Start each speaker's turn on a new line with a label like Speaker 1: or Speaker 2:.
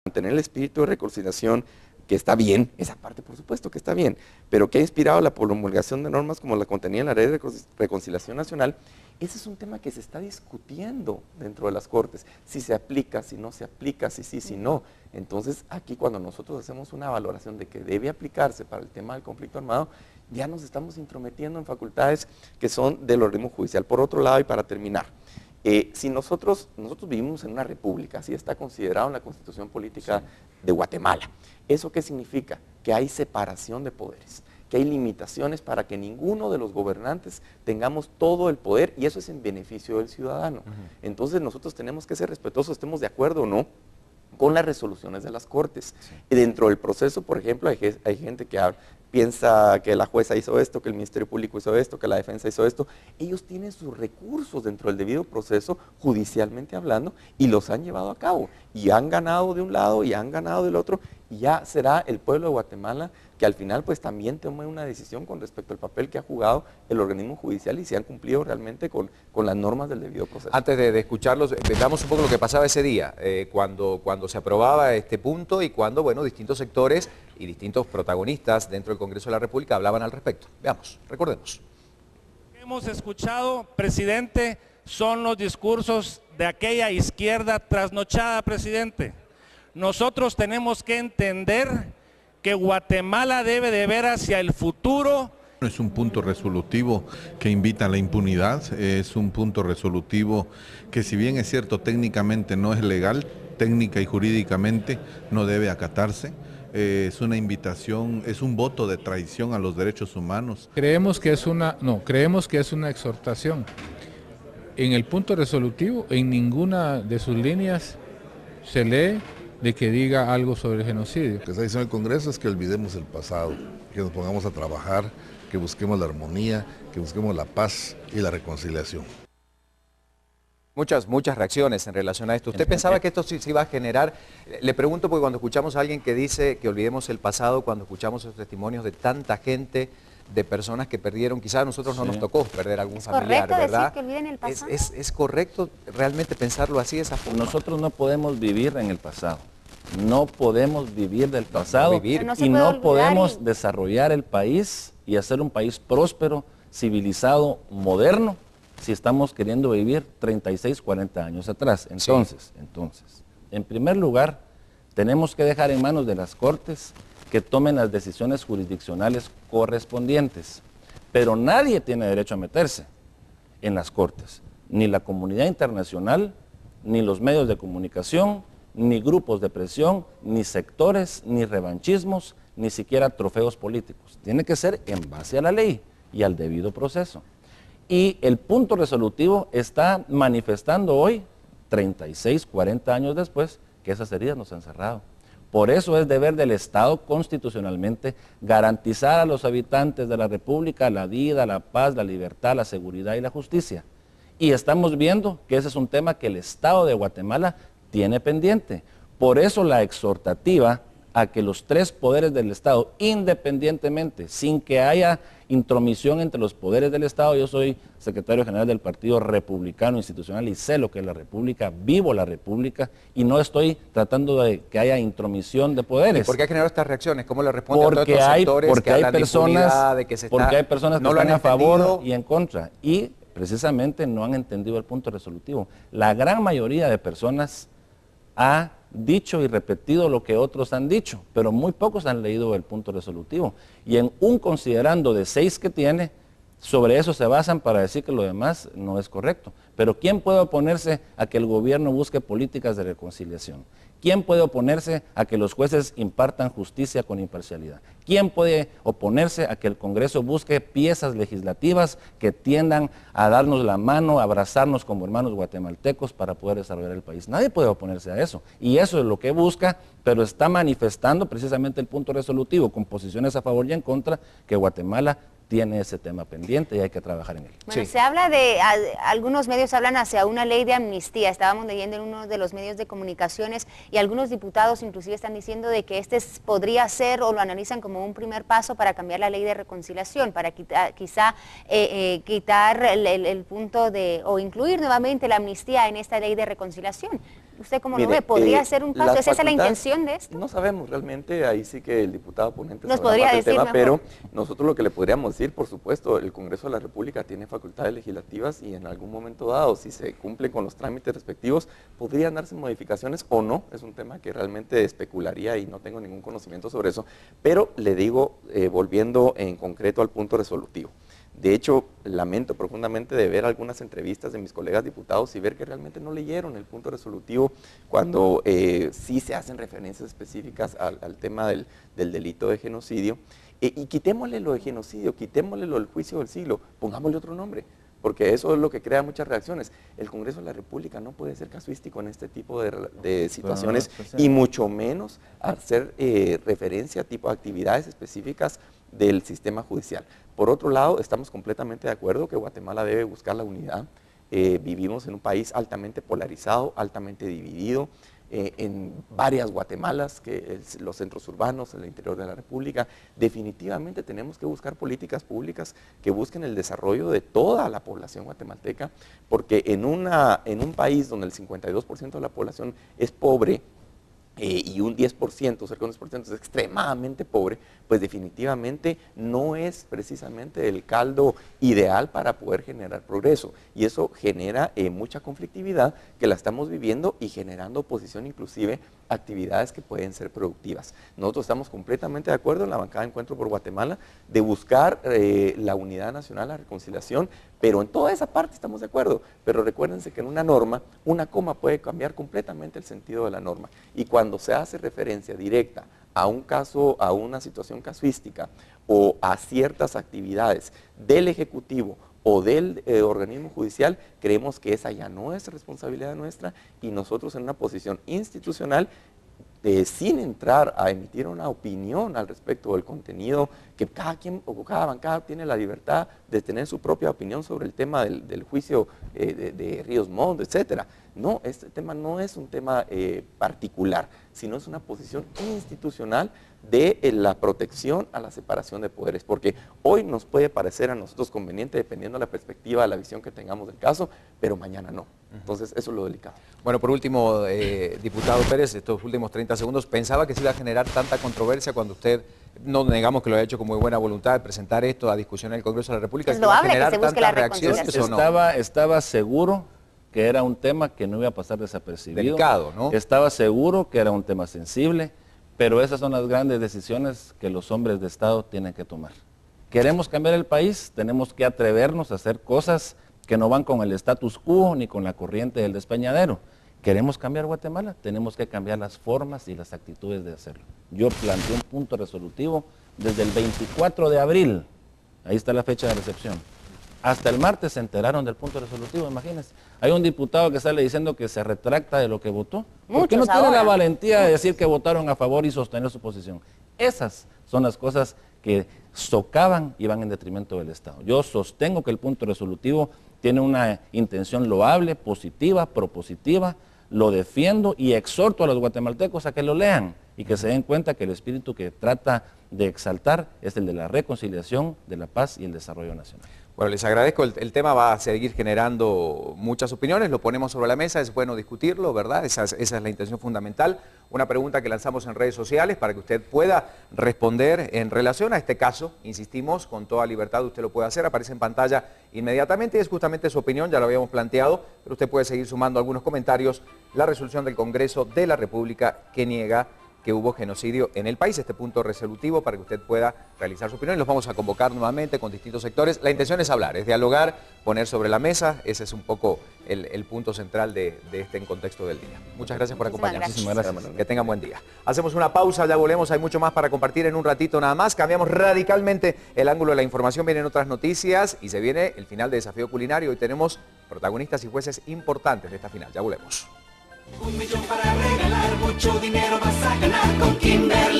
Speaker 1: mantener el espíritu de reconciliación, que está bien, esa parte por supuesto que está bien, pero que ha inspirado la promulgación de normas como la contenida en la Ley de Reconciliación Nacional, ese es un tema que se está discutiendo dentro de las Cortes, si se aplica, si no se aplica, si sí, si no. Entonces aquí cuando nosotros hacemos una valoración de que debe aplicarse para el tema del conflicto armado, ya nos estamos intrometiendo en facultades que son del organismo judicial. Por otro lado, y para terminar, si nosotros vivimos en una república, así está considerado en la Constitución Política de Guatemala. ¿Eso qué significa? Que hay separación de poderes, que hay limitaciones para que ninguno de los gobernantes tengamos todo el poder, y eso es en beneficio del ciudadano. Entonces nosotros tenemos que ser respetuosos, estemos de acuerdo o no, con las resoluciones de las Cortes. Y dentro del proceso, por ejemplo, hay gente que piensa que la jueza hizo esto, que el Ministerio Público hizo esto, que la defensa hizo esto. Ellos tienen sus recursos dentro del debido proceso, judicialmente hablando, y los han llevado a cabo. Y han ganado de un lado y han ganado del otro, y ya será el pueblo de Guatemala que al final pues también tome una decisión con respecto al papel que ha jugado el organismo judicial y si han cumplido realmente con las normas del debido proceso.
Speaker 2: Antes de escucharlos, veamos un poco lo que pasaba ese día, cuando se aprobaba este punto y cuando, bueno, distintos sectores y distintos protagonistas dentro del Congreso de la República hablaban al respecto. Veamos, recordemos.
Speaker 3: Hemos escuchado, presidente, son los discursos de aquella izquierda trasnochada, presidente. Nosotros tenemos que entender que Guatemala debe de ver hacia el futuro.
Speaker 4: Es un punto resolutivo que invita a la impunidad, es un punto resolutivo que si bien es cierto técnicamente no es legal, técnica y jurídicamente no debe acatarse. Es una invitación, es un voto de traición a los derechos humanos.
Speaker 5: Creemos que es una exhortación. En el punto resolutivo, en ninguna de sus líneas se lee de que diga algo sobre el genocidio.
Speaker 6: Lo que está diciendo el Congreso es que olvidemos el pasado, que nos pongamos a trabajar, que busquemos la armonía, que busquemos la paz y la reconciliación.
Speaker 2: Muchas reacciones en relación a esto. ¿Usted pensaba que esto sí iba a generar? Le pregunto porque cuando escuchamos a alguien que dice que olvidemos el pasado, cuando escuchamos esos testimonios de tanta gente, de personas que perdieron, quizás a nosotros no nos tocó perder algún familiar, ¿verdad?
Speaker 7: ¿Es correcto decir que olviden el pasado?
Speaker 2: ¿Es correcto realmente pensarlo así, de esa forma?
Speaker 8: Nosotros no podemos vivir en el pasado. No podemos vivir del pasado y no podemos desarrollar el país y hacer un país próspero, civilizado, moderno, si estamos queriendo vivir 36, 40 años atrás. Entonces, en primer lugar, tenemos que dejar en manos de las Cortes que tomen las decisiones jurisdiccionales correspondientes. Pero nadie tiene derecho a meterse en las Cortes, ni la comunidad internacional, ni los medios de comunicación, ni grupos de presión, ni sectores, ni revanchismos, ni siquiera trofeos políticos. Tiene que ser en base a la ley y al debido proceso. Y el punto resolutivo está manifestando hoy, 36, 40 años después, que esas heridas nos han cerrado. Por eso es deber del Estado constitucionalmente garantizar a los habitantes de la República la vida, la paz, la libertad, la seguridad y la justicia. Y estamos viendo que ese es un tema que el Estado de Guatemala tiene pendiente. Por eso la exhortativa a que los tres poderes del Estado, independientemente, sin que haya intromisión entre los poderes del Estado, yo soy secretario general del Partido Republicano Institucional y sé lo que es la República, vivo la República y no estoy tratando de que haya intromisión de poderes.
Speaker 2: ¿Y por qué ha generado estas reacciones? ¿Cómo le responde a todos estos sectores
Speaker 8: porque
Speaker 2: que
Speaker 8: hay
Speaker 2: hablan de impunidad, de que se está,
Speaker 8: porque hay personas que
Speaker 2: no
Speaker 8: están a favor y en contra y precisamente no han entendido el punto resolutivo? La gran mayoría de personas ha dicho y repetido lo que otros han dicho, pero muy pocos han leído el punto resolutivo. Y en un considerando de 6 que tiene, sobre eso se basan para decir que lo demás no es correcto. Pero ¿quién puede oponerse a que el gobierno busque políticas de reconciliación? ¿Quién puede oponerse a que los jueces impartan justicia con imparcialidad? ¿Quién puede oponerse a que el Congreso busque piezas legislativas que tiendan a darnos la mano, a abrazarnos como hermanos guatemaltecos para poder desarrollar el país? Nadie puede oponerse a eso. Y eso es lo que busca, pero está manifestando precisamente el punto resolutivo, con posiciones a favor y en contra, que Guatemala tiene ese tema pendiente y hay que trabajar en él.
Speaker 7: Bueno, se habla de, algunos medios hablan hacia una ley de amnistía, estábamos leyendo en uno de los medios de comunicaciones y algunos diputados inclusive están diciendo de que podría ser o lo analizan como un primer paso para cambiar la ley de reconciliación, para quitar el punto de, o incluir nuevamente la amnistía en esta ley de reconciliación. ¿Usted cómo lo ve? ¿Podría ser un paso? ¿Esa es la intención de esto?
Speaker 1: No sabemos realmente, ahí sí que el diputado ponente
Speaker 7: nos podría decir
Speaker 1: tema,
Speaker 7: mejor.
Speaker 1: Pero nosotros lo que le podríamos decir, por supuesto, el Congreso de la República tiene facultades legislativas y en algún momento dado, si se cumple con los trámites respectivos, podrían darse modificaciones o no, es un tema que realmente especularía y no tengo ningún conocimiento sobre eso, pero le digo, volviendo en concreto al punto resolutivo. De hecho, lamento profundamente de ver algunas entrevistas de mis colegas diputados y ver que realmente no leyeron el punto resolutivo cuando sí se hacen referencias específicas al tema del delito de genocidio. Y quitémosle lo de genocidio, quitémosle lo del juicio del siglo, pongámosle otro nombre, porque eso es lo que crea muchas reacciones. El Congreso de la República no puede ser casuístico en este tipo de situaciones y mucho menos hacer referencia a tipo de actividades específicas del sistema judicial. Por otro lado, estamos completamente de acuerdo que Guatemala debe buscar la unidad. Vivimos en un país altamente polarizado, altamente dividido, en varias Guatemalas, los centros urbanos, el interior de la República. Definitivamente tenemos que buscar políticas públicas que busquen el desarrollo de toda la población guatemalteca, porque en un país donde el 52% de la población es pobre, y un 10%, cerca de un 10% es extremadamente pobre, pues definitivamente no es precisamente el caldo ideal para poder generar progreso. Y eso genera mucha conflictividad que la estamos viviendo y generando oposición inclusive a actividades que pueden ser productivas. Nosotros estamos completamente de acuerdo en la bancada de Encuentro por Guatemala de buscar la unidad nacional, la reconciliación, pero en toda esa parte estamos de acuerdo. Pero recuérdense que en una norma, una coma puede cambiar completamente el sentido de la norma. Y cuando se hace referencia directa a un caso, a una situación casuística o a ciertas actividades del Ejecutivo o del organismo judicial, creemos que esa ya no es responsabilidad nuestra y nosotros en una posición institucional, sin entrar a emitir una opinión al respecto del contenido, que cada quien o cada bancada tiene la libertad de tener su propia opinión sobre el tema del juicio de Ríos Montt, etcétera. No, este tema no es un tema particular, sino es una posición institucional de la protección a la separación de poderes, porque hoy nos puede parecer a nosotros conveniente dependiendo de la perspectiva, de la visión que tengamos del caso, pero mañana no. Entonces eso es lo delicado.
Speaker 2: Bueno, por último, diputado Pérez, estos últimos 30 segundos, ¿pensaba que se iba a generar tanta controversia cuando usted, no negamos que lo ha hecho con muy buena voluntad de presentar esto a discusión en el Congreso de la República,
Speaker 7: pues ¿que generar tantas
Speaker 8: reacciones o no? Estaba seguro que era un tema que no iba a pasar desapercibido.
Speaker 2: Delicado, ¿no?
Speaker 8: Estaba seguro que era un tema sensible, pero esas son las grandes decisiones que los hombres de Estado tienen que tomar. Queremos cambiar el país, tenemos que atrevernos a hacer cosas que no van con el status quo ni con la corriente del despeñadero. Queremos cambiar Guatemala, tenemos que cambiar las formas y las actitudes de hacerlo. Yo planteé un punto resolutivo desde el 24 de abril, ahí está la fecha de recepción. Hasta el martes se enteraron del punto resolutivo, imagínense. Hay un diputado que sale diciendo que se retracta de lo que votó. ¿Por qué no tiene la valentía de decir que votaron a favor y sostener su posición? Esas son las cosas que socavan y van en detrimento del Estado. Yo sostengo que el punto resolutivo tiene una intención loable, positiva, propositiva, lo defiendo y exhorto a los guatemaltecos a que lo lean y que se den cuenta que el espíritu que trata de exaltar es el de la reconciliación, de la paz y el desarrollo nacional.
Speaker 2: Bueno, les agradezco, el tema va a seguir generando muchas opiniones, lo ponemos sobre la mesa, es bueno discutirlo, ¿verdad? Esa es la intención fundamental. Una pregunta que lanzamos en redes sociales para que usted pueda responder en relación a este caso, insistimos, con toda libertad usted lo puede hacer, aparece en pantalla inmediatamente y es justamente su opinión, ya lo habíamos planteado, pero usted puede seguir sumando algunos comentarios. La resolución del Congreso de la República que niega que hubo genocidio en el país, este punto resolutivo para que usted pueda realizar su opinión. Los vamos a convocar nuevamente con distintos sectores. La intención es hablar, es dialogar, poner sobre la mesa, ese es un poco el punto central de este en contexto del día. Muchas gracias por acompañarnos.
Speaker 8: Muchísimas gracias.
Speaker 2: Que tengan buen día. Hacemos una pausa, ya volvemos, hay mucho más para compartir en un ratito nada más. Cambiamos radicalmente el ángulo de la información, vienen otras noticias y se viene el final de Desafío Culinario. Hoy tenemos protagonistas y jueces importantes de esta final. Ya volvemos.
Speaker 9: $1 millón para regalar, mucho dinero vas a ganar con Kimberly.